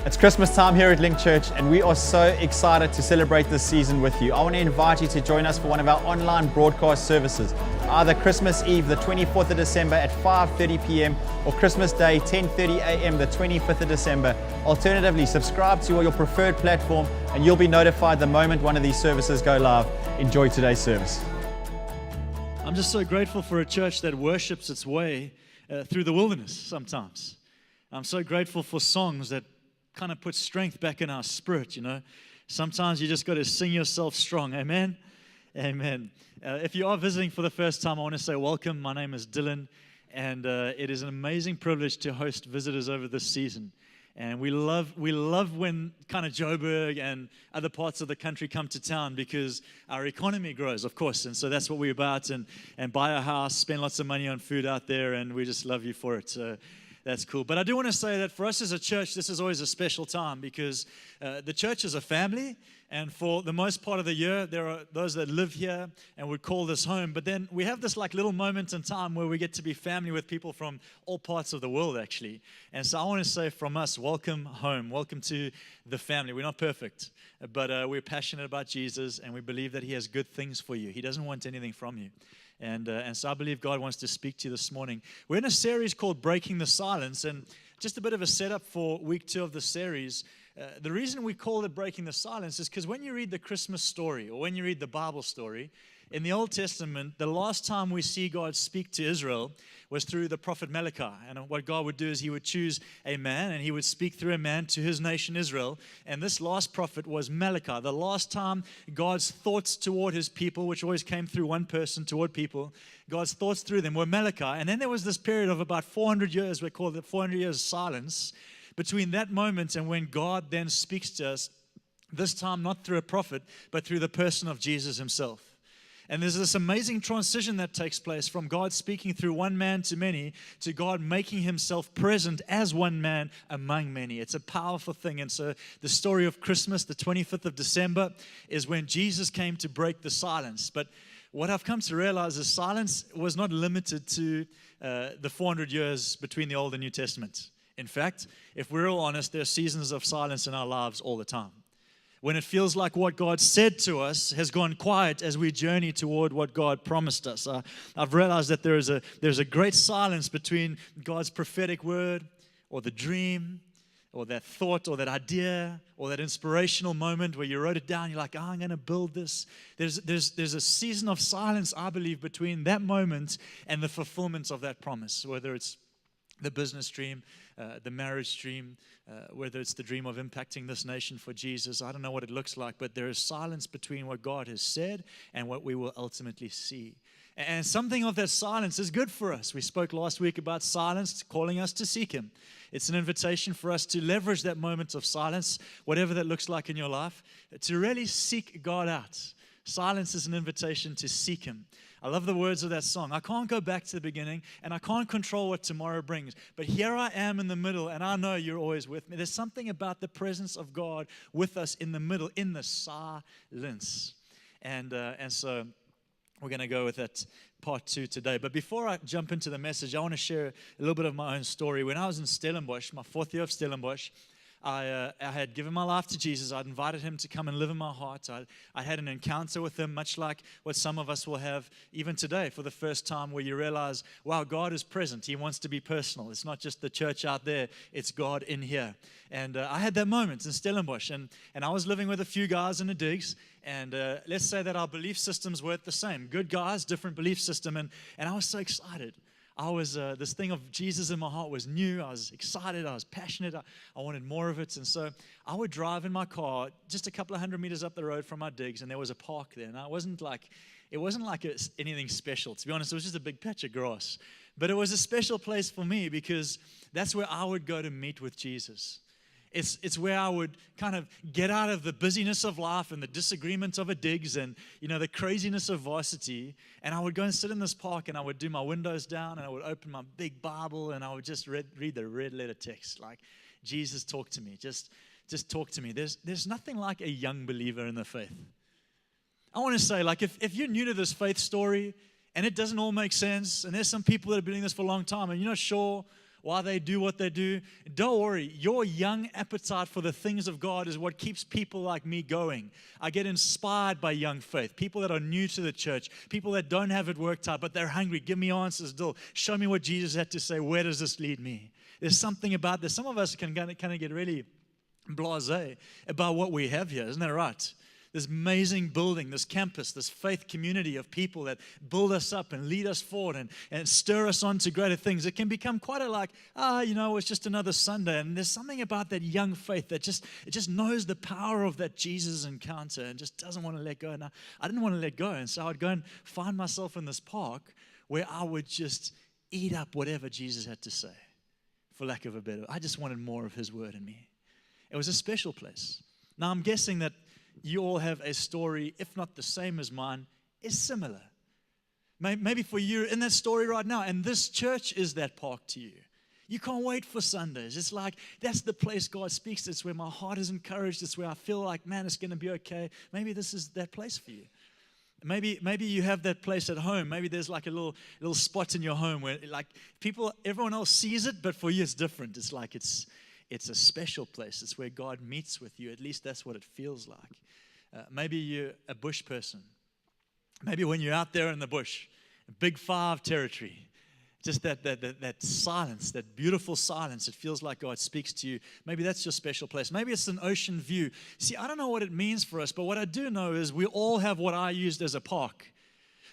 It's Christmas time here at Link Church, and we are so excited to celebrate this season with you. I want to invite you to join us for one of our online broadcast services, either Christmas Eve, the 24th of December at 5:30 p.m. or Christmas Day, 10:30 a.m., the 25th of December. Alternatively, subscribe to your preferred platform and you'll be notified the moment one of these services go live. Enjoy today's service. I'm just so grateful for a church that worships its way through the wilderness sometimes. I'm so grateful for songs that kind of put strength back in our spirit, you know. Sometimes you just got to sing yourself strong. Amen? Amen. If you are visiting for the first time, I want to say welcome. My name is Dylan, and it is an amazing privilege to host visitors over this season. And we love when kind of Joburg and other parts of the country come to town because our economy grows, of course. And so that's what we're about, and buy a house, spend lots of money on food out there, and we just love you for it. So that's cool. But I do want to say that for us as a church, this is always a special time because the church is a family. And for the most part of the year, there are those that live here and would call this home. But then we have this like little moment in time where we get to be family with people from all parts of the world, actually. And so I want to say from us, welcome home. Welcome to the family. We're not perfect, but we're passionate about Jesus, and we believe that He has good things for you. He doesn't want anything from you. And so I believe God wants to speak to you this morning. We're in a series called Breaking the Silence, and just a bit of a setup for week 2 of the series. The reason we call it Breaking the Silence is because when you read the Christmas story or when you read the Bible story, in the Old Testament, the last time we see God speak to Israel was through the prophet Malachi. And what God would do is He would choose a man and He would speak through a man to His nation Israel. And this last prophet was Malachi. The last time God's thoughts toward His people, which always came through one person toward people, God's thoughts through them were Malachi. And then there was this period of about 400 years, we call it 400 years of silence, between that moment and when God then speaks to us, this time not through a prophet, but through the person of Jesus Himself. And there's this amazing transition that takes place from God speaking through one man to many, to God making Himself present as one man among many. It's a powerful thing. And so the story of Christmas, the 25th of December, is when Jesus came to break the silence. But what I've come to realize is silence was not limited to the 400 years between the Old and New Testament. In fact, if we're all honest, there are seasons of silence in our lives all the time. When it feels like what God said to us has gone quiet as we journey toward what God promised us. I've realized that there's a great silence between God's prophetic word or the dream or that thought or that idea or that inspirational moment where you wrote it down, you're like, oh, I'm going to build this. There's a season of silence, I believe, between that moment and the fulfillment of that promise, whether it's the business dream, the marriage dream, whether it's the dream of impacting this nation for Jesus. I don't know what it looks like, but there is silence between what God has said and what we will ultimately see. And something of that silence is good for us. We spoke last week about silence, calling us to seek Him. It's an invitation for us to leverage that moment of silence, whatever that looks like in your life, to really seek God out. Silence is an invitation to seek Him. I love the words of that song. I can't go back to the beginning, and I can't control what tomorrow brings. But here I am in the middle, and I know you're always with me. There's something about the presence of God with us in the middle, in the silence. And so we're going to go with that part 2 today. But before I jump into the message, I want to share a little bit of my own story. When I was in Stellenbosch, my 4th year of Stellenbosch, I had given my life to Jesus. I'd invited Him to come and live in my heart. I had an encounter with Him, much like what some of us will have even today for the first time, where you realize, wow, God is present. He wants to be personal. It's not just the church out there. It's God in here. And I had that moment in Stellenbosch. And I was living with a few guys in the digs. And let's say that our belief systems weren't the same. Good guys, different belief system. And I was so excited. This thing of Jesus in my heart was new. I was excited. I was passionate. I wanted more of it. And so I would drive in my car just a couple of 100 meters up the road from our digs, and there was a park there. And it wasn't like anything special. To be honest, it was just a big patch of grass. But it was a special place for me because that's where I would go to meet with Jesus. It's where I would kind of get out of the busyness of life and the disagreements of a digs and, the craziness of varsity. And I would go and sit in this park and I would do my windows down and I would open my big Bible and I would just read the red letter text. Like, Jesus, talk to me. Just talk to me. There's nothing like a young believer in the faith. I want to say, like, if you're new to this faith story and it doesn't all make sense, and there's some people that have been doing this for a long time and you're not sure why they do what they do. Don't worry, your young appetite for the things of God is what keeps people like me going. I get inspired by young faith, people that are new to the church, people that don't have it worked out, but they're hungry. Give me answers, Dill. Show me what Jesus had to say. Where does this lead me? There's something about this. Some of us can kind of get really blasé about what we have here. Isn't that right? This amazing building, this campus, this faith community of people that build us up and lead us forward and stir us on to greater things. It can become quite it's just another Sunday. And there's something about that young faith that it just knows the power of that Jesus encounter and just doesn't want to let go. Now, I didn't want to let go. And so I would go and find myself in this park where I would just eat up whatever Jesus had to say, for lack of a better. I just wanted more of his word in me. It was a special place. Now, I'm guessing that you all have a story, if not the same as mine, is similar. Maybe for you in that story right now, and this church is that park to you. You can't wait for Sundays. It's like, that's the place God speaks. It's where my heart is encouraged. It's where I feel like, man, it's going to be okay. Maybe this is that place for you. Maybe you have that place at home. Maybe there's like a little spot in your home where like everyone else sees it, but for you it's different. It's like it's a special place. It's where God meets with you. At least that's what it feels like. Maybe you're a bush person. Maybe when you're out there in the bush, Big 5 territory, just that silence, that beautiful silence, it feels like God speaks to you. Maybe that's your special place. Maybe it's an ocean view. See, I don't know what it means for us, but what I do know is we all have what I used as a park.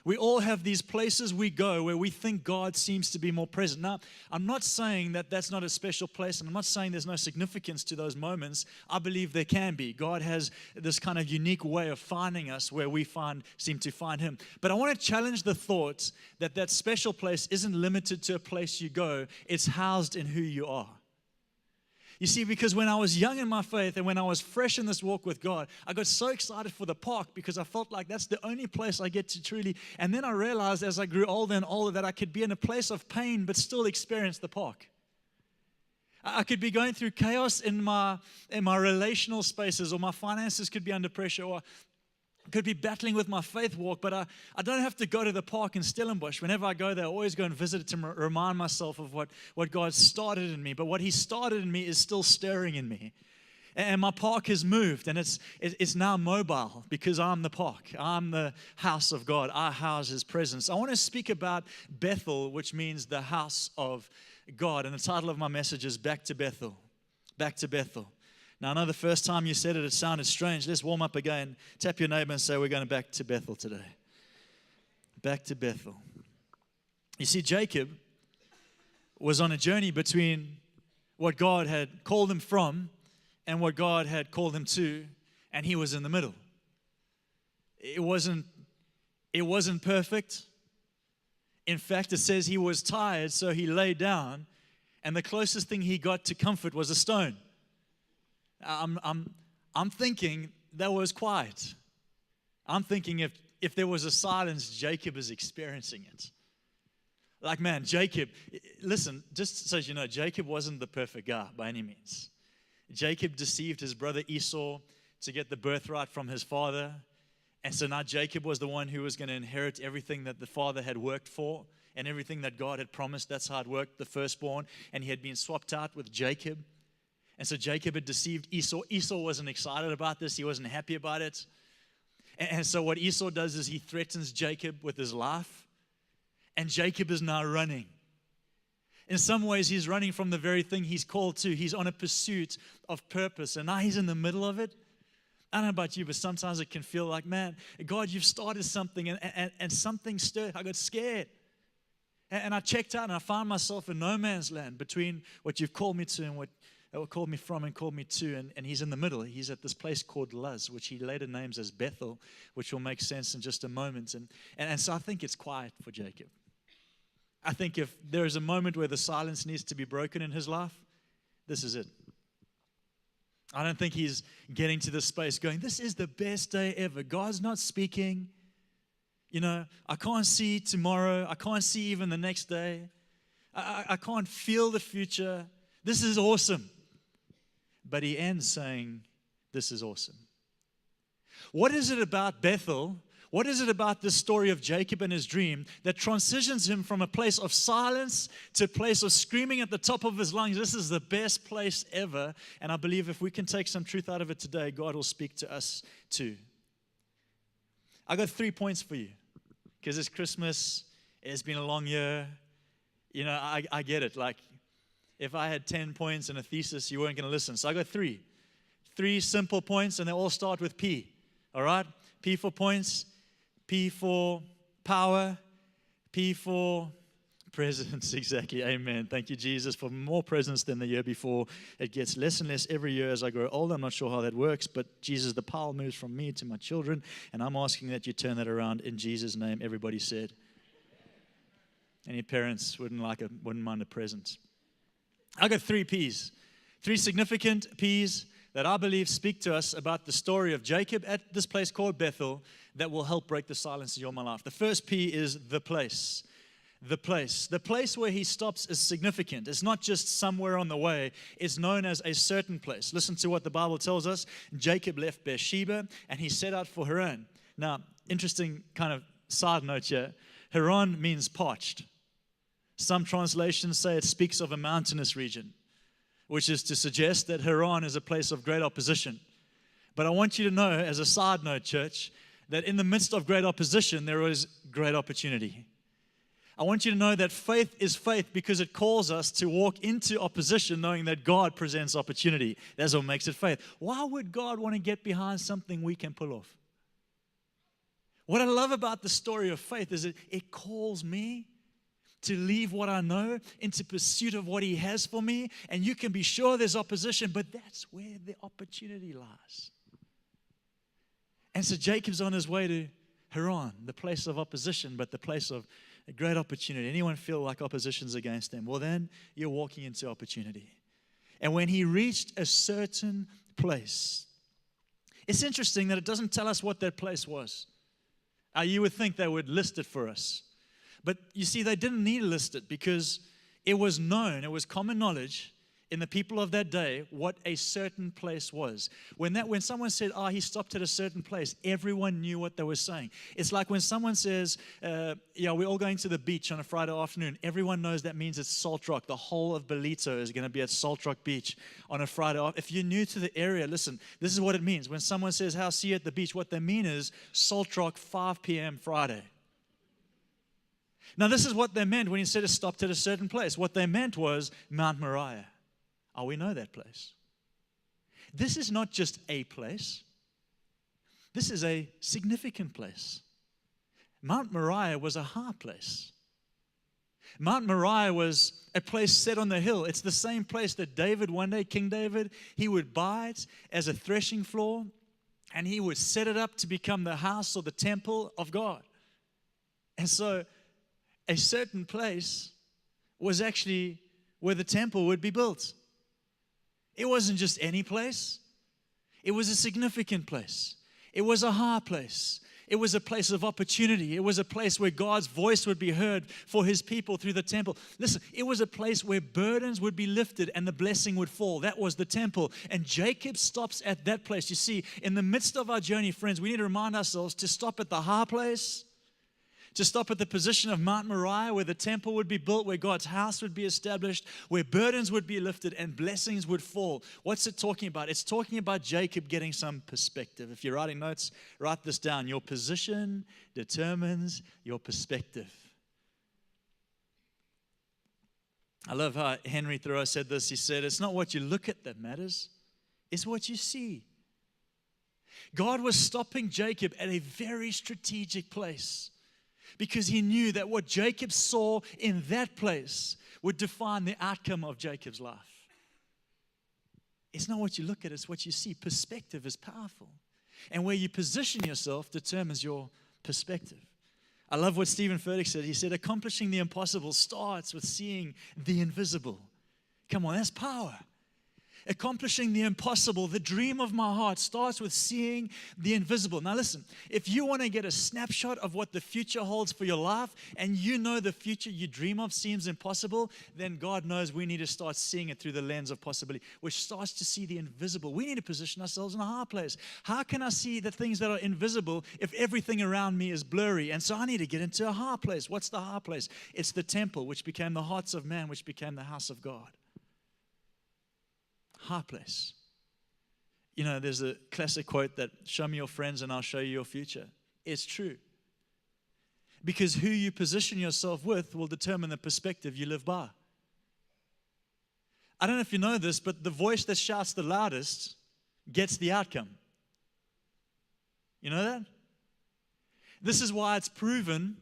We all have these places we go where we think God seems to be more present. Now, I'm not saying that that's not a special place, and I'm not saying there's no significance to those moments. I believe there can be. God has this kind of unique way of finding us where we seem to find Him. But I want to challenge the thought that that special place isn't limited to a place you go. It's housed in who you are. You see, because when I was young in my faith and when I was fresh in this walk with God, I got so excited for the park because I felt like that's the only place I get to truly. And then I realized as I grew older and older that I could be in a place of pain but still experience the park. I could be going through chaos in my relational spaces, or my finances could be under pressure, or could be battling with my faith walk, but I don't have to go to the park in Stellenbosch. Whenever I go there, I always go and visit it to remind myself of what God started in me. But what He started in me is still stirring in me. And my park has moved, and it's now mobile because I'm the park. I'm the house of God. I house His presence. I want to speak about Bethel, which means the house of God. And the title of my message is Back to Bethel. Back to Bethel. Now, I know the first time you said it, it sounded strange. Let's warm up again. Tap your neighbor and say, we're going back to Bethel today. Back to Bethel. You see, Jacob was on a journey between what God had called him from and what God had called him to, and he was in the middle. It wasn't perfect. In fact, it says he was tired, so he lay down, and the closest thing he got to comfort was a stone. I'm thinking that was quiet. I'm thinking if there was a silence, Jacob is experiencing it. Like, man, Jacob, listen, just so you know, Jacob wasn't the perfect guy by any means. Jacob deceived his brother Esau to get the birthright from his father. And so now Jacob was the one who was going to inherit everything that the father had worked for and everything that God had promised. That's how it worked, the firstborn. And he had been swapped out with Jacob. And so Jacob had deceived Esau. Esau wasn't excited about this. He wasn't happy about it. And so what Esau does is he threatens Jacob with his life. And Jacob is now running. In some ways, he's running from the very thing he's called to. He's on a pursuit of purpose. And now he's in the middle of it. I don't know about you, but sometimes it can feel like, man, God, you've started something and something stirred. I got scared. And I checked out and I found myself in no man's land between what you've called me to and what called me from and called me to, and he's in the middle. He's at this place called Luz, which he later names as Bethel, which will make sense in just a moment. And so I think it's quiet for Jacob. I think if there is a moment where the silence needs to be broken in his life, this is it. I don't think he's getting to this space going, this is the best day ever. God's not speaking. You know, I can't see tomorrow. I can't see even the next day. I can't feel the future. This is awesome. But he ends saying, this is awesome. What is it about Bethel? What is it about this story of Jacob and his dream that transitions him from a place of silence to a place of screaming at the top of his lungs? This is the best place ever. And I believe if we can take some truth out of it today, God will speak to us too. I got 3 points for you because it's Christmas. It's been a long year. You know, I get it. Like, if I had 10 points and a thesis, you weren't going to listen. So I got 3. 3 simple points, and they all start with P. All right? P for points. P for power, P for presence, exactly, amen. Thank you, Jesus, for more presence than the year before. It gets less and less every year as I grow older. I'm not sure how that works, but Jesus, the power moves from me to my children, and I'm asking that you turn that around in Jesus' name. Everybody said. Any parents wouldn't mind a present. I got 3 P's, 3 significant P's that I believe speak to us about the story of Jacob at this place called Bethel that will help break the silence in your my life. The first P is the place. The place. The place where he stops is significant. It's not just somewhere on the way. It's known as a certain place. Listen to what the Bible tells us. Jacob left Beersheba and he set out for Haran. Now, interesting kind of side note here. Haran means parched. Some translations say it speaks of a mountainous region, which is to suggest that Haran is a place of great opposition. But I want you to know, as a side note, church, that in the midst of great opposition, there is great opportunity. I want you to know that faith is faith because it calls us to walk into opposition knowing that God presents opportunity. That's what makes it faith. Why would God want to get behind something we can pull off? What I love about the story of faith is that it calls me to leave what I know into pursuit of what He has for me. And you can be sure there's opposition, but that's where the opportunity lies. And so Jacob's on his way to Haran, the place of opposition, but the place of a great opportunity. Anyone feel like opposition's against them? Well, then you're walking into opportunity. And when he reached a certain place, it's interesting that it doesn't tell us what that place was. You would think they would list it for us. But you see, they didn't need to list it because it was known, it was common knowledge in the people of that day what a certain place was. When someone said, he stopped at a certain place, everyone knew what they were saying. It's like when someone says, we're all going to the beach on a Friday afternoon. Everyone knows that means it's Salt Rock. The whole of Bellito is going to be at Salt Rock Beach on a Friday. If you're new to the area, listen, this is what it means. When someone says, I'll see you at the beach, what they mean is Salt Rock, 5 p.m. Friday. Now, this is what they meant when he said it stopped at a certain place. What they meant was Mount Moriah. We know that place. This is not just a place. This is a significant place. Mount Moriah was a high place. Mount Moriah was a place set on the hill. It's the same place that David, one day, King David, he would buy it as a threshing floor, and he would set it up to become the house or the temple of God. And so a certain place was actually where the temple would be built. It wasn't just any place. It was a significant place. It was a high place. It was a place of opportunity. It was a place where God's voice would be heard for His people through the temple. Listen, it was a place where burdens would be lifted and the blessing would fall. That was the temple. And Jacob stops at that place. You see, in the midst of our journey, friends, we need to remind ourselves to stop at the high place, to stop at the position of Mount Moriah where the temple would be built, where God's house would be established, where burdens would be lifted and blessings would fall. What's it talking about? It's talking about Jacob getting some perspective. If you're writing notes, write this down. Your position determines your perspective. I love how Henry Thoreau said this. He said, it's not what you look at that matters, it's what you see. God was stopping Jacob at a very strategic place, because He knew that what Jacob saw in that place would define the outcome of Jacob's life. It's not what you look at, it's what you see. Perspective is powerful. And where you position yourself determines your perspective. I love what Stephen Furtick said. He said, accomplishing the impossible starts with seeing the invisible. Come on, that's power. Accomplishing the impossible, the dream of my heart, starts with seeing the invisible. Now listen, if you want to get a snapshot of what the future holds for your life, and you know the future you dream of seems impossible, then God knows we need to start seeing it through the lens of possibility, which starts to see the invisible. We need to position ourselves in a high place. How can I see the things that are invisible if everything around me is blurry? And so I need to get into a high place. What's the high place? It's the temple, which became the hearts of man, which became the house of God. High place. You know, there's a classic quote that, show me your friends and I'll show you your future. It's true. Because who you position yourself with will determine the perspective you live by. I don't know if you know this, but the voice that shouts the loudest gets the outcome. You know that? This is why it's proven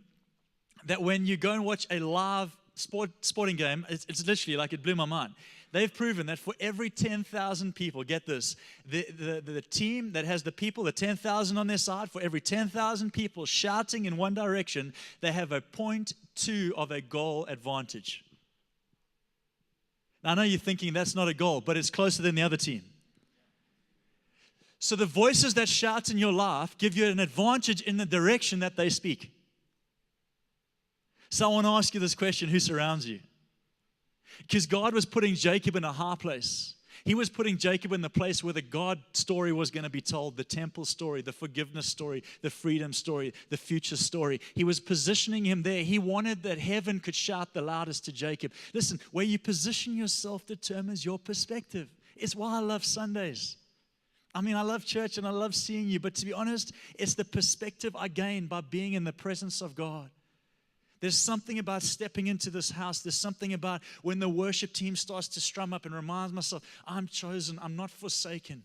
that when you go and watch a live sporting game, it's literally like, it blew my mind. They've proven that for every 10,000 people, get this, the team that has the people, the 10,000 on their side, for every 10,000 people shouting in one direction, they have a 0.2 of a goal advantage. Now, I know you're thinking that's not a goal, but it's closer than the other team. So the voices that shout in your life give you an advantage in the direction that they speak. So I want to ask you this question: who surrounds you? Because God was putting Jacob in a high place. He was putting Jacob in the place where the God story was going to be told, the temple story, the forgiveness story, the freedom story, the future story. He was positioning him there. He wanted that heaven could shout the loudest to Jacob. Listen, where you position yourself determines your perspective. It's why I love Sundays. I mean, I love church and I love seeing you, but to be honest, it's the perspective I gain by being in the presence of God. There's something about stepping into this house. There's something about when the worship team starts to strum up and reminds myself, I'm chosen, I'm not forsaken.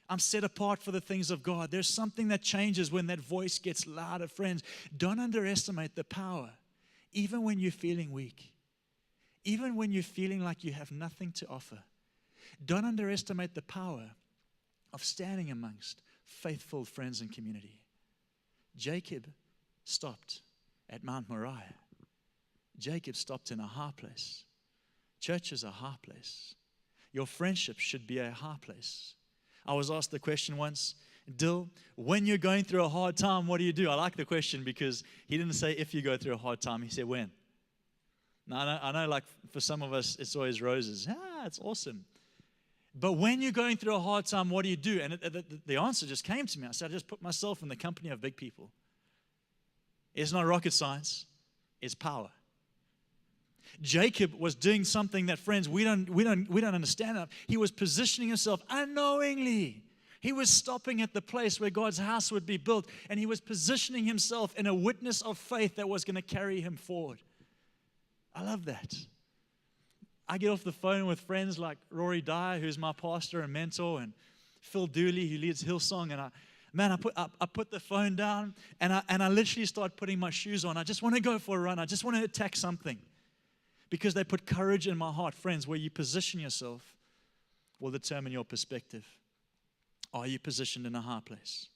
I'm set apart for the things of God. There's something that changes when that voice gets louder. Friends, don't underestimate the power, even when you're feeling weak, even when you're feeling like you have nothing to offer. Don't underestimate the power of standing amongst faithful friends and community. Jacob stopped at Mount Moriah. Jacob stopped in a high place. Church is a high place. Your friendship should be a high place. I was asked the question once, Dill, when you're going through a hard time, what do you do? I like the question because he didn't say if you go through a hard time, he said when. Now, I know like for some of us, it's always roses. It's awesome. But when you're going through a hard time, what do you do? And the answer just came to me. I said, I just put myself in the company of big people. It's not rocket science, it's power. Jacob was doing something that, friends, we don't understand enough. He was positioning himself unknowingly. He was stopping at the place where God's house would be built, and he was positioning himself in a witness of faith that was going to carry him forward. I love that. I get off the phone with friends like Rory Dyer, who's my pastor and mentor, and Phil Dooley, who leads Hillsong, and I put the phone down and I literally start putting my shoes on. I just want to go for a run. I just want to attack something. Because they put courage in my heart. Friends, where you position yourself will determine your perspective. Are you positioned in a high place?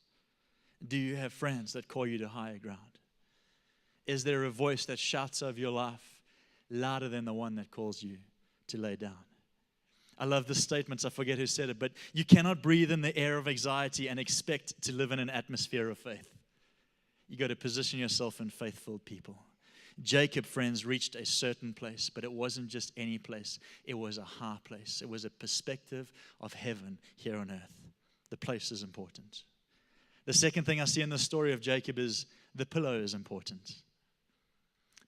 Do you have friends that call you to higher ground? Is there a voice that shouts over your life louder than the one that calls you to lay down? I love the statements. I forget who said it, but you cannot breathe in the air of anxiety and expect to live in an atmosphere of faith. You got to position yourself in faith-filled people. Jacob, friends, reached a certain place, but it wasn't just any place. It was a high place. It was a perspective of heaven here on earth. The place is important. The second thing I see in the story of Jacob is the pillow is important.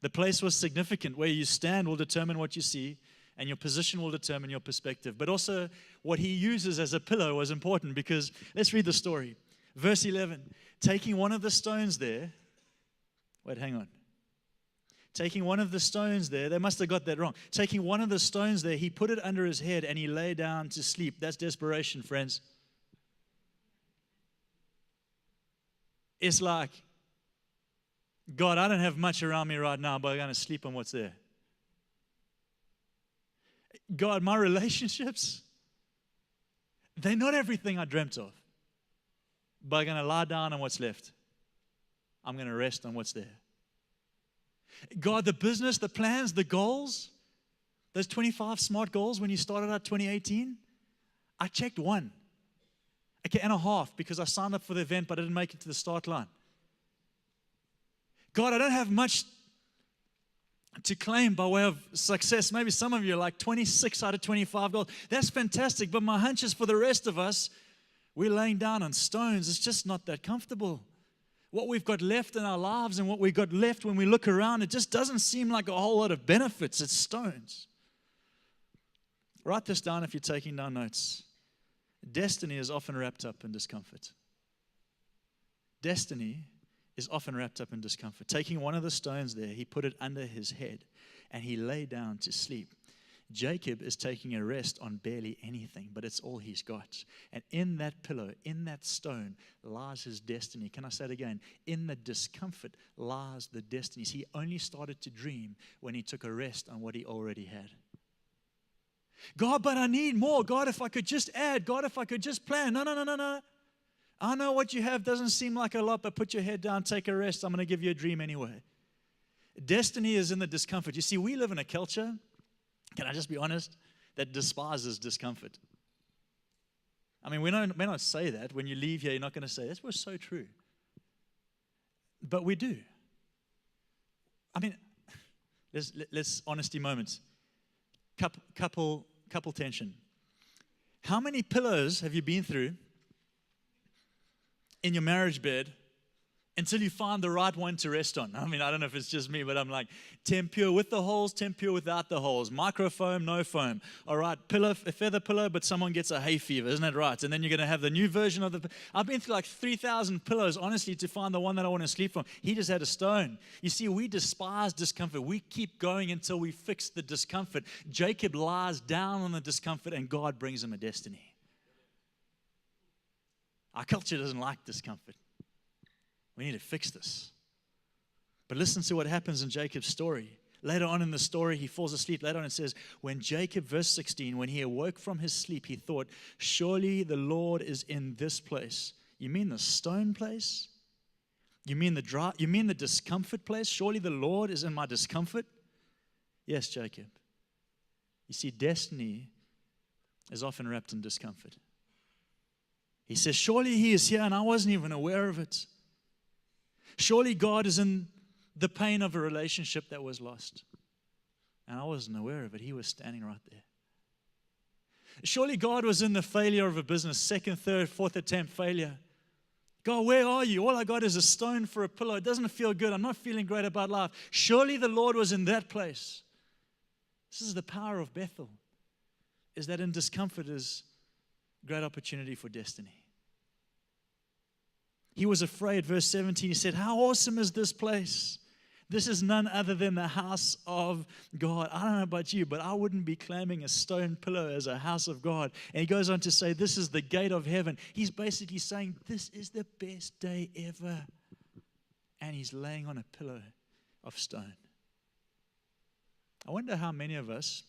The place was significant. Where you stand will determine what you see, and your position will determine your perspective. But also, what he uses as a pillow was important because, let's read the story. Verse 11, taking one of the stones there, taking one of the stones there, they must have got that wrong. Taking one of the stones there, he put it under his head and he lay down to sleep. That's desperation, friends. It's like, God, I don't have much around me right now, but I'm going to sleep on what's there. God, my relationships, they're not everything I dreamt of, but I'm going to lie down on what's left. I'm going to rest on what's there. God, the business, the plans, the goals, those 25 SMART goals when you started out 2018, I checked one. Okay, and a half, because I signed up for the event, but I didn't make it to the start line. God, I don't have much to claim by way of success. Maybe some of you are like 26 out of 25 goals. That's fantastic, but my hunch is for the rest of us, we're laying down on stones. It's just not that comfortable. What we've got left in our lives and what we've got left when we look around, it just doesn't seem like a whole lot of benefits. It's stones. Write this down if you're taking down notes. Destiny is often wrapped up in discomfort. Destiny is often wrapped up in discomfort. Taking one of the stones there, he put it under his head and he lay down to sleep. Jacob is taking a rest on barely anything, but it's all he's got. And in that pillow, in that stone, lies his destiny. Can I say it again? In the discomfort lies the destinies. He only started to dream when he took a rest on what he already had. God, but I need more. God, if I could just add. God, if I could just plan. No. I know what you have doesn't seem like a lot, but put your head down, take a rest. I'm going to give you a dream anyway. Destiny is in the discomfort. You see, we live in a culture, can I just be honest, that despises discomfort. I mean, we may not say that. When you leave here, you're not going to say, this was so true. But we do. I mean, let's honesty moments. Couple tension. How many pillows have you been through in your marriage bed until you find the right one to rest on? I mean, I don't know if it's just me, but I'm like, Tempur with the holes, Tempur without the holes, microfoam, no foam. All right, pillow, a feather pillow, but someone gets a hay fever, isn't that right? And then you're going to have the new version of the. I've been through like 3,000 pillows, honestly, to find the one that I want to sleep from. He just had a stone. You see, we despise discomfort. We keep going until we fix the discomfort. Jacob lies down on the discomfort, and God brings him a destiny. Our culture doesn't like discomfort. We need to fix this. But listen to what happens in Jacob's story. Later on in the story, he falls asleep. Later on it says, when Jacob, verse 16, when he awoke from his sleep, he thought, surely the Lord is in this place. You mean the stone place? You mean the discomfort place? Surely the Lord is in my discomfort? Yes, Jacob. You see, destiny is often wrapped in discomfort. He says, surely he is here and I wasn't even aware of it. Surely God is in the pain of a relationship that was lost. And I wasn't aware of it. He was standing right there. Surely God was in the failure of a business, second, third, fourth attempt failure. God, where are you? All I got is a stone for a pillow. It doesn't feel good. I'm not feeling great about life. Surely the Lord was in that place. This is the power of Bethel, is that in discomfort is great opportunity for destiny. He was afraid, verse 17, he said, how awesome is this place? This is none other than the house of God. I don't know about you, but I wouldn't be claiming a stone pillow as a house of God. And he goes on to say, this is the gate of heaven. He's basically saying, this is the best day ever. And he's laying on a pillow of stone. I wonder how many of us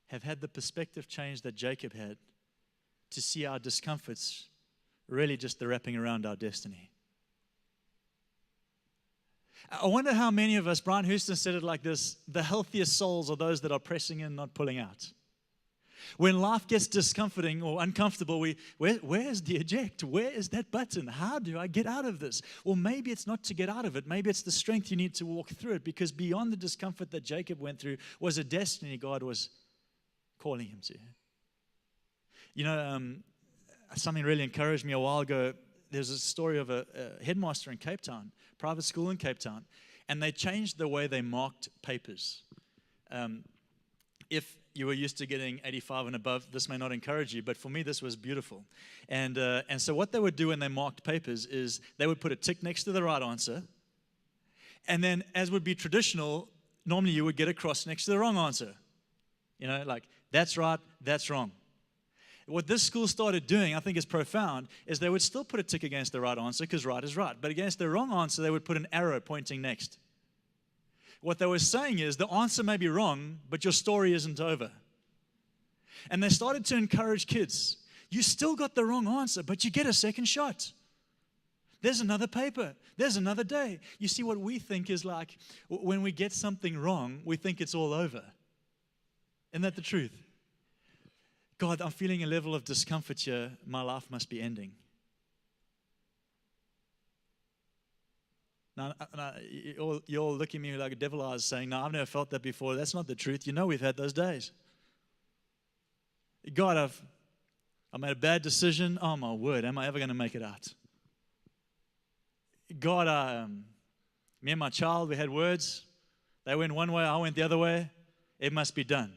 have had the perspective change that Jacob had to see our discomforts really just the wrapping around our destiny. I wonder how many of us, Brian Houston said it like this, the healthiest souls are those that are pressing in, not pulling out. When life gets discomforting or uncomfortable, where's the eject? Where is that button? How do I get out of this? Or maybe it's not to get out of it. Maybe it's the strength you need to walk through it, because beyond the discomfort that Jacob went through was a destiny God was calling him to. You know, something really encouraged me a while ago. There's a story of a headmaster in Cape Town, private school in Cape Town, and they changed the way they marked papers. If you were used to getting 85 and above, this may not encourage you, but for me, this was beautiful. And so what they would do when they marked papers is they would put a tick next to the right answer, and then, as would be traditional, normally you would get a cross next to the wrong answer. You know, like, that's right, that's wrong. What this school started doing, I think is profound, is they would still put a tick against the right answer because right is right. But against the wrong answer, they would put an arrow pointing next. What they were saying is the answer may be wrong, but your story isn't over. And they started to encourage kids. You still got the wrong answer, but you get a second shot. There's another paper. There's another day. You see, what we think is like, when we get something wrong, we think it's all over. Isn't that the truth? God, I'm feeling a level of discomfort here. My life must be ending. Now, you all look at me like a devil eyes saying, no, I've never felt that before. That's not the truth. You know we've had those days. God, I made a bad decision. Oh, my word, am I ever going to make it out? God, me and my child, we had words. They went one way, I went the other way. It must be done.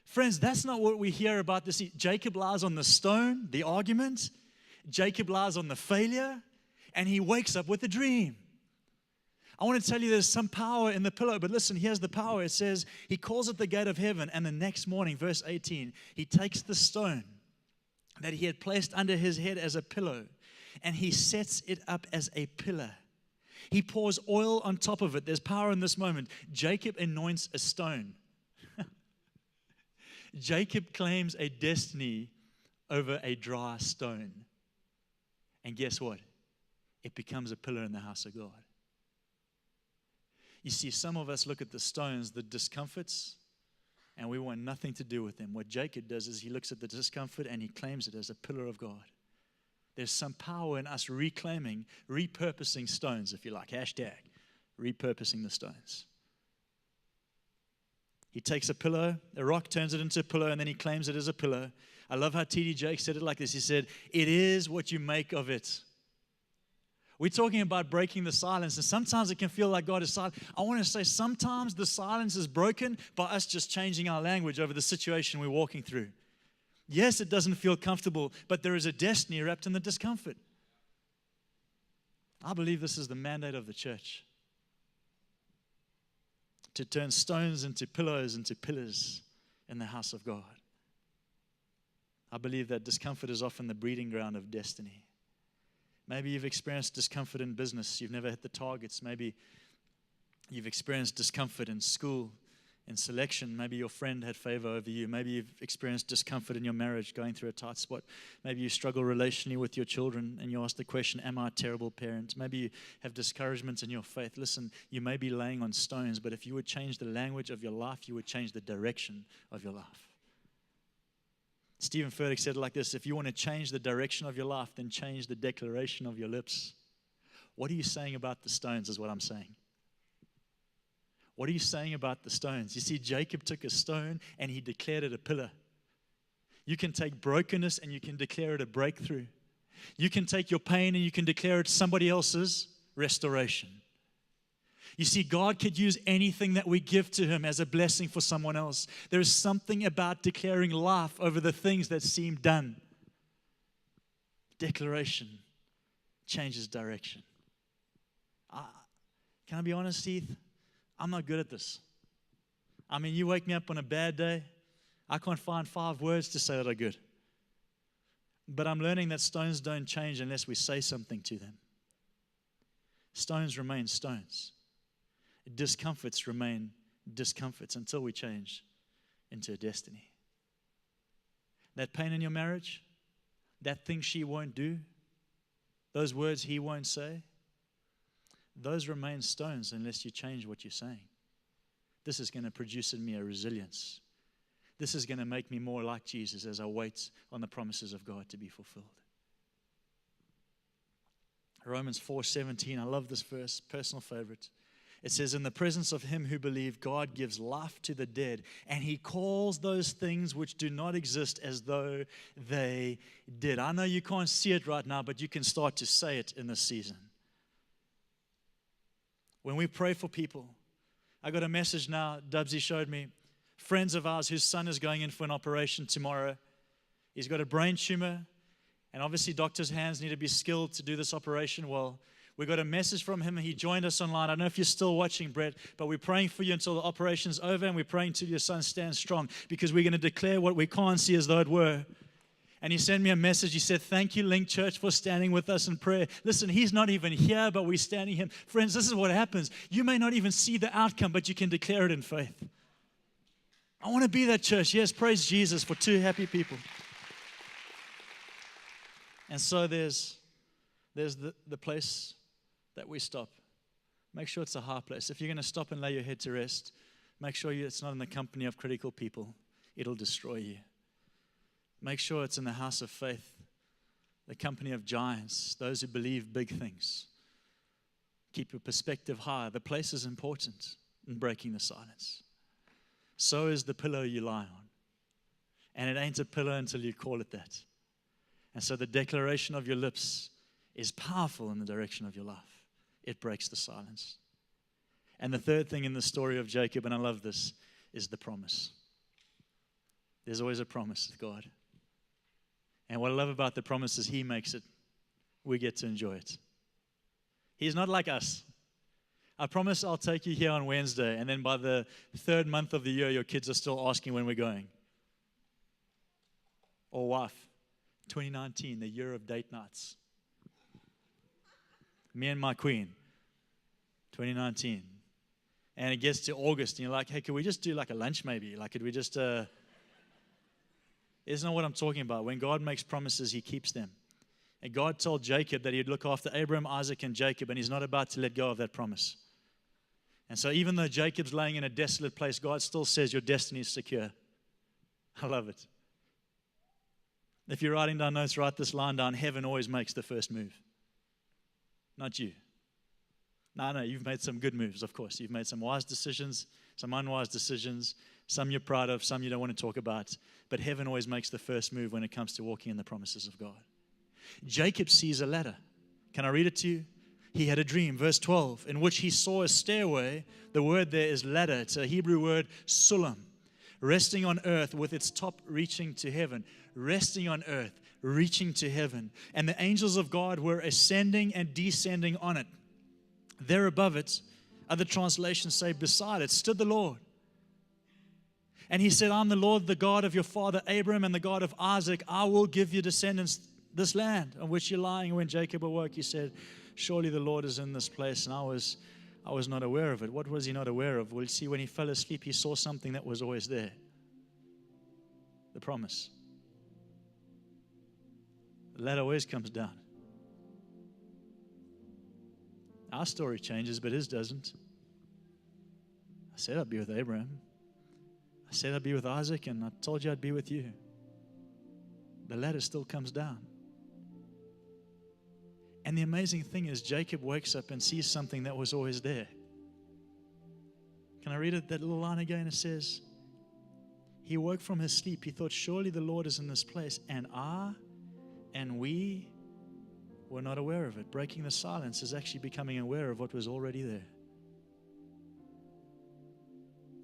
Friends, that's not what we hear about this. Jacob lies on the stone, the argument. Jacob lies on the failure, and he wakes up with a dream. I want to tell you there's some power in the pillow, but listen, here's the power. It says, he calls it the gate of heaven, and the next morning, verse 18, he takes the stone that he had placed under his head as a pillow, and he sets it up as a pillar. He pours oil on top of it. There's power in this moment. Jacob anoints a stone. Jacob claims a destiny over a dry stone. And guess what? It becomes a pillar in the house of God. You see, some of us look at the stones, the discomforts, and we want nothing to do with them. What Jacob does is he looks at the discomfort and he claims it as a pillar of God. There's some power in us reclaiming, repurposing stones, if you like. Hashtag, repurposing the stones. He takes a pillow, a rock, turns it into a pillow, and then he claims it as a pillow. I love how T.D. Jakes said it like this. He said, it is what you make of it. We're talking about breaking the silence, and sometimes it can feel like God is silent. I want to say sometimes the silence is broken by us just changing our language over the situation we're walking through. Yes, it doesn't feel comfortable, but there is a destiny wrapped in the discomfort. I believe this is the mandate of the church. To turn stones into pillows, into pillars in the house of God. I believe that discomfort is often the breeding ground of destiny. Maybe you've experienced discomfort in business. You've never hit the targets. Maybe you've experienced discomfort in school, in selection. Maybe your friend had favor over you. Maybe you've experienced discomfort in your marriage, going through a tight spot. Maybe you struggle relationally with your children and you ask the question, am I a terrible parent? Maybe you have discouragements in your faith. Listen, you may be laying on stones, but if you would change the language of your life, you would change the direction of your life. Stephen Furtick said it like this: if you want to change the direction of your life, then change the declaration of your lips. What are you saying about the stones is what I'm saying. What are you saying about the stones? You see, Jacob took a stone and he declared it a pillar. You can take brokenness and you can declare it a breakthrough. You can take your pain and you can declare it somebody else's restoration. You see, God could use anything that we give to Him as a blessing for someone else. There is something about declaring life over the things that seem done. Declaration changes direction. Can I be honest, Heath? I'm not good at this. I mean, you wake me up on a bad day, I can't find 5 words to say that are good. But I'm learning that stones don't change unless we say something to them. Stones remain stones. Discomforts remain discomforts until we change into a destiny. That pain in your marriage, that thing she won't do, those words he won't say, those remain stones unless you change what you're saying. This is going to produce in me a resilience. This is going to make me more like Jesus as I wait on the promises of God to be fulfilled. Romans 4:17, I love this verse, personal favorite. It says, in the presence of him who believed, God gives life to the dead, and he calls those things which do not exist as though they did. I know you can't see it right now, but you can start to say it in this season. When we pray for people, I got a message now, Dubsy showed me, friends of ours whose son is going in for an operation tomorrow. He's got a brain tumor, and obviously doctors' hands need to be skilled to do this operation well. We got a message from him. He joined us online. I don't know if you're still watching, Brett, but we're praying for you until the operation's over, and we're praying till your son stands strong, because we're going to declare what we can't see as though it were. And he sent me a message. He said, thank you, Link Church, for standing with us in prayer. Listen, he's not even here, but we're standing him. Friends, this is what happens. You may not even see the outcome, but you can declare it in faith. I want to be that church. Yes, praise Jesus for 2 happy people. And so there's the place that we stop. Make sure it's a high place. If you're going to stop and lay your head to rest, make sure it's not in the company of critical people. It'll destroy you. Make sure it's in the house of faith, the company of giants, those who believe big things. Keep your perspective high. The place is important in breaking the silence. So is the pillow you lie on. And it ain't a pillow until you call it that. And so the declaration of your lips is powerful in the direction of your life. It breaks the silence. And the third thing in the story of Jacob, and I love this, is the promise. There's always a promise with God. And what I love about the promise is He makes it. We get to enjoy it. He's not like us. I promise I'll take you here on Wednesday, and then by the third month of the year, your kids are still asking when we're going. Or wife, 2019, the year of date nights. Me and my queen, 2019. And it gets to August, and you're like, hey, could we just do like a lunch maybe? Like, could we just, Isn't that what I'm talking about? When God makes promises, He keeps them. And God told Jacob that He'd look after Abraham, Isaac, and Jacob, and He's not about to let go of that promise. And so even though Jacob's laying in a desolate place, God still says your destiny is secure. I love it. If you're writing down notes, write this line down. Heaven always makes the first move. Not you. No, you've made some good moves, of course. You've made some wise decisions, some unwise decisions, some you're proud of, some you don't want to talk about. But heaven always makes the first move when it comes to walking in the promises of God. Jacob sees a ladder. Can I read it to you? He had a dream, verse 12, in which he saw a stairway. The word there is ladder. It's a Hebrew word, sulam, resting on earth with its top reaching to heaven. Resting on earth, reaching to heaven. And the angels of God were ascending and descending on it. There above it, other translations say beside it, stood the Lord. And He said, I'm the Lord, the God of your father Abraham and the God of Isaac. I will give your descendants this land on which you're lying. When Jacob awoke, he said, surely the Lord is in this place. And I was not aware of it. What was he not aware of? Well, see, when he fell asleep, he saw something that was always there. The promise. The ladder always comes down. Our story changes, but his doesn't. I said I'd be with Abraham. I said I'd be with Isaac, and I told you I'd be with you. The ladder still comes down. And the amazing thing is, Jacob wakes up and sees something that was always there. Can I read it? That little line again. It says, he woke from his sleep. He thought, surely the Lord is in this place. And we were not aware of it. Breaking the silence is actually becoming aware of what was already there.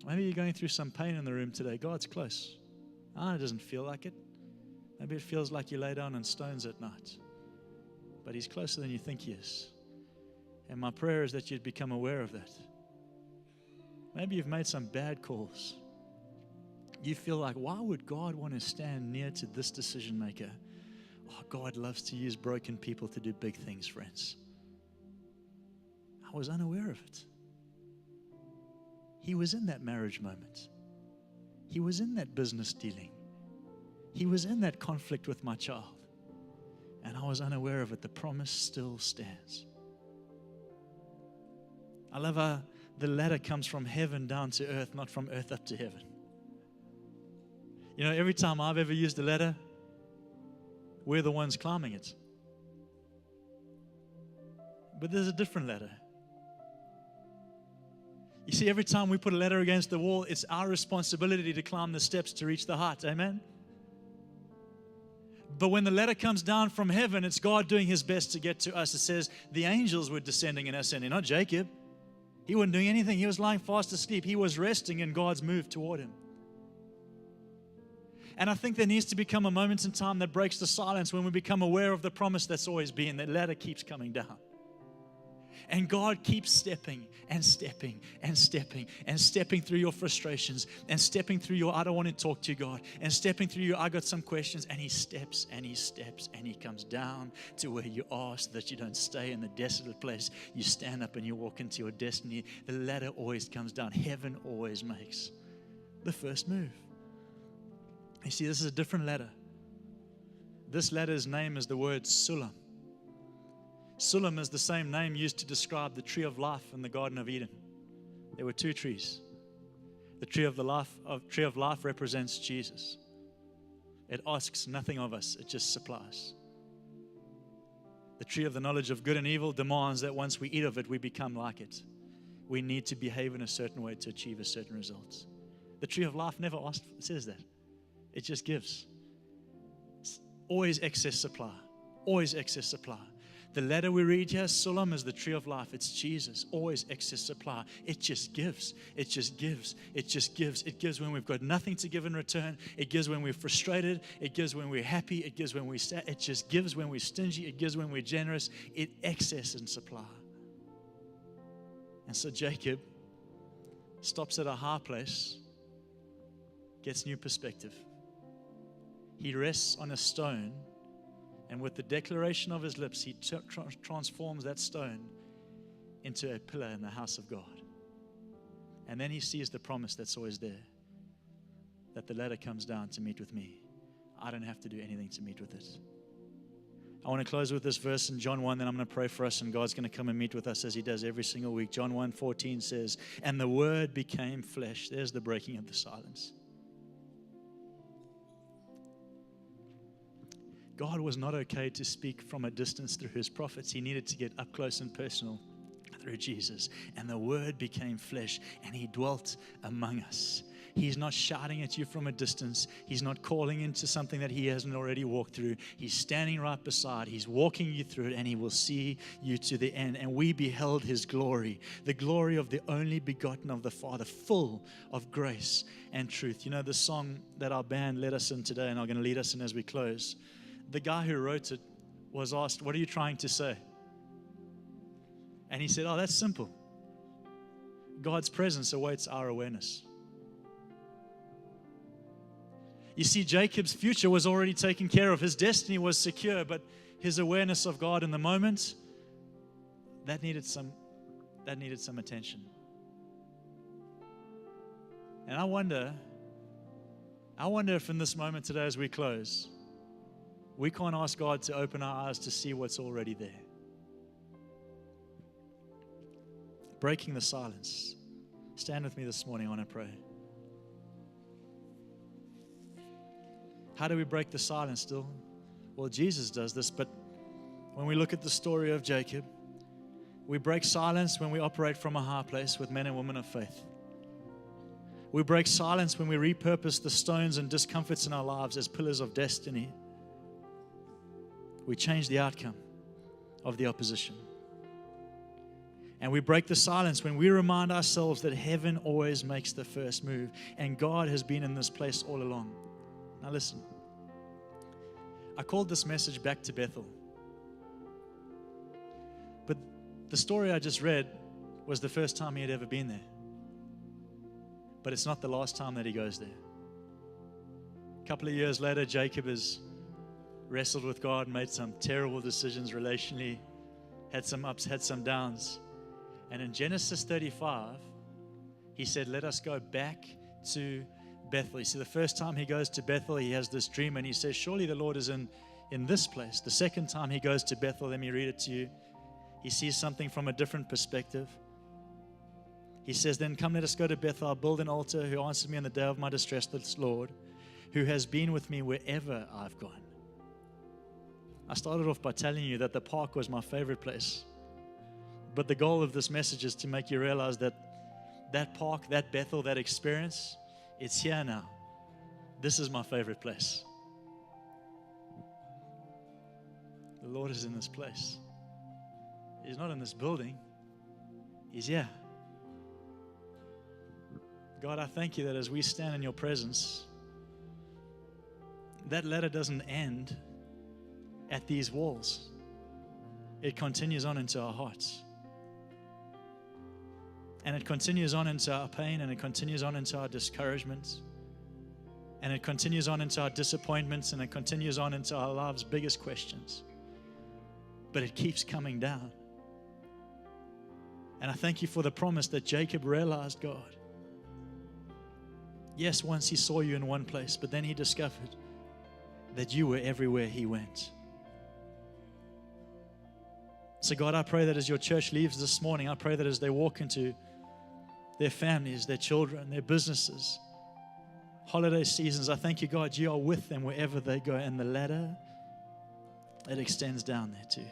Maybe you're going through some pain in the room today. God's close. It doesn't feel like it. Maybe it feels like you lay down on stones at night. But He's closer than you think He is. And my prayer is that you'd become aware of that. Maybe you've made some bad calls. You feel like, why would God want to stand near to this decision maker? Oh, God loves to use broken people to do big things, friends. I was unaware of it. He was in that marriage moment. He was in that business dealing. He was in that conflict with my child. And I was unaware of it. The promise still stands. I love how the ladder comes from heaven down to earth, not from earth up to heaven. You know, every time I've ever used a ladder, we're the ones climbing it. But there's a different ladder. You see, every time we put a ladder against the wall, it's our responsibility to climb the steps to reach the height. Amen? But when the ladder comes down from heaven, it's God doing His best to get to us. It says the angels were descending and ascending, not Jacob. He wasn't doing anything. He was lying fast asleep. He was resting in God's move toward him. And I think there needs to become a moment in time that breaks the silence when we become aware of the promise that's always been. That ladder keeps coming down. And God keeps stepping and stepping and stepping and stepping through your frustrations and stepping through your, I don't want to talk to you, God, and stepping through your, I got some questions, and He steps and He steps and He comes down to where you are so that you don't stay in the desolate place. You stand up and you walk into your destiny. The ladder always comes down. Heaven always makes the first move. You see, this is a different ladder. This ladder's name is the word Sulam. Sulam is the same name used to describe the tree of life in the Garden of Eden. There were two trees. The tree of life represents Jesus. It asks nothing of us, it just supplies. The tree of the knowledge of good and evil demands that once we eat of it, we become like it. We need to behave in a certain way to achieve a certain result. The tree of life never says that. It just gives. It's always excess supply. Always excess supply. The letter we read here, Sulam, is the tree of life. It's Jesus. Always excess supply. It just gives. It just gives. It just gives. It gives when we've got nothing to give in return. It gives when we're frustrated. It gives when we're happy. It gives when we're sad. It just gives when we're stingy. It gives when we're generous. It excess in supply. And so Jacob stops at a high place, gets new perspective. He rests on a stone, and with the declaration of his lips, he transforms that stone into a pillar in the house of God. And then he sees the promise that's always there, that the ladder comes down to meet with me. I don't have to do anything to meet with it. I want to close with this verse in John 1, then I'm going to pray for us, and God's going to come and meet with us as he does every single week. John 1:14 says, "And the word became flesh." There's the breaking of the silence. God was not okay to speak from a distance through his prophets. He needed to get up close and personal through Jesus. And the word became flesh, and he dwelt among us. He's not shouting at you from a distance. He's not calling into something that he hasn't already walked through. He's standing right beside. He's walking you through it, and he will see you to the end. And we beheld his glory, the glory of the only begotten of the Father, full of grace and truth. You know, the song that our band led us in today, and are going to lead us in as we close, the guy who wrote it was asked, "What are you trying to say?" And he said, "Oh, that's simple. God's presence awaits our awareness." You see, Jacob's future was already taken care of. His destiny was secure, but his awareness of God in the moment, that needed some attention. And I wonder if in this moment today as we close, we can't ask God to open our eyes to see what's already there. Breaking the silence. Stand with me this morning. I want to pray. How do we break the silence still? Well, Jesus does this, but when we look at the story of Jacob, we break silence when we operate from a high place with men and women of faith. We break silence when we repurpose the stones and discomforts in our lives as pillars of destiny. We change the outcome of the opposition. And we break the silence when we remind ourselves that heaven always makes the first move, and God has been in this place all along. Now listen, I called this message Back to Bethel. But the story I just read was the first time he had ever been there. But it's not the last time that he goes there. A couple of years later, Jacob has wrestled with God, made some terrible decisions relationally, had some ups, had some downs. And in Genesis 35, he said, "Let us go back to Bethel." You see, the first time he goes to Bethel, he has this dream and he says, "Surely the Lord is in this place." The second time he goes to Bethel, let me read it to you. He sees something from a different perspective. He says, "Then come, let us go to Bethel. I'll build an altar. Who answered me in the day of my distress, the Lord, who has been with me wherever I've gone." I started off by telling you that the park was my favorite place. But the goal of this message is to make you realize that that park, that Bethel, that experience, it's here now. This is my favorite place. The Lord is in this place. He's not in this building. He's here. God, I thank you that as we stand in your presence, that ladder doesn't end at these walls. It continues on into our hearts. And it continues on into our pain, and it continues on into our discouragements, and it continues on into our disappointments, and it continues on into our lives' biggest questions. But it keeps coming down. And I thank you for the promise that Jacob realized, God. Yes, once he saw you in one place, but then he discovered that you were everywhere he went. So God, I pray that as your church leaves this morning, I pray that as they walk into their families, their children, their businesses, holiday seasons. I thank you, God, you are with them wherever they go. And the ladder, it extends down there too.